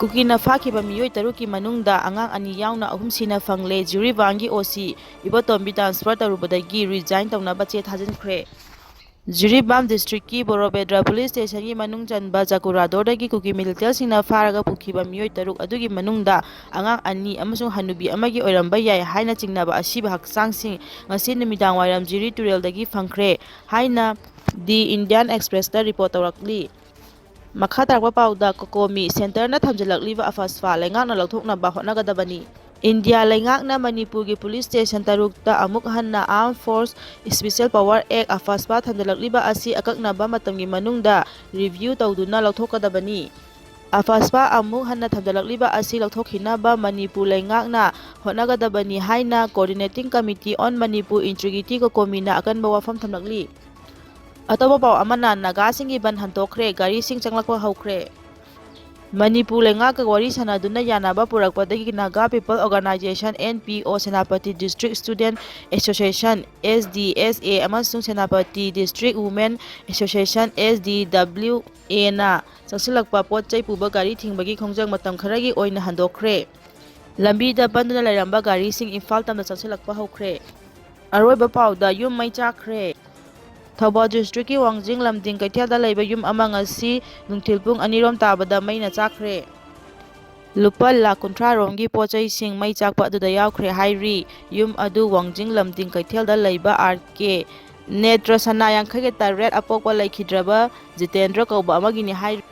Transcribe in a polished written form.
Kukina fakiba Meoi taruki Manungda angang ani yauna ahum Sina Fange jury bangi osi ibotombi transfer tarubadagi resign taunaba che thajankhre. Jiribam district ki Borobedra police station ki manung chanba Jakuradordagi kuki militar sina faraga pukiba Meoi taruk adugi manungda angang ani amasung hanubi amagi oiramba yai haina chingnaba asiba haksangsing ngasi numidang wairam jiri tureldagi fangkhre haina The Indian Express da report tawrakli. Makha tarakpa pauda kokomi center na thamjalakliba afasfa lengakna lauthoknaba hotnagadabani. India lengakna Manipurgi police station tarukta amuk hanna Armed Force Special Power Act afaspa thamjalakliba asi akaknaba matamgi manungda review tawduna lauthokadabani. Afaspa amuk hanna thamjalakliba asi lauthokhinaba Manipur lengakna hotnagadabani haina Coordinating Committee on Manipur Integrity kokomi na akanba wafam thamlakli. Atoba pau amana Naga Singi ban Handokhre gari sing changlakpa haukhre. Manipur lenga ka wari sanaduna yanaba purakpadagi Naga People Organization NPO Senapati District Student Association SDSA amasung Senapati District Women Association SDWA na sangsilakpa potchai puba gari thingbagi khongjang matam kharagi oina Handokhre. Lambida banduna lairamba gari sing Imphal tamda sangsilakpa haukhre. Aroiba pauda yum mai chakre. Thobal district ki Wangjing lamding kaithialda leiba yum amang asi nungthilpung anirom tabada maina chakre. Lupa la kuntra romgi pochai sing mai chakpa aduda yaukhre hairi yum adu Wangjing lamding kaithialda leiba RK Netra Sana yang khage taret apokwa laikhidraba Jitendra kauba amagini hairi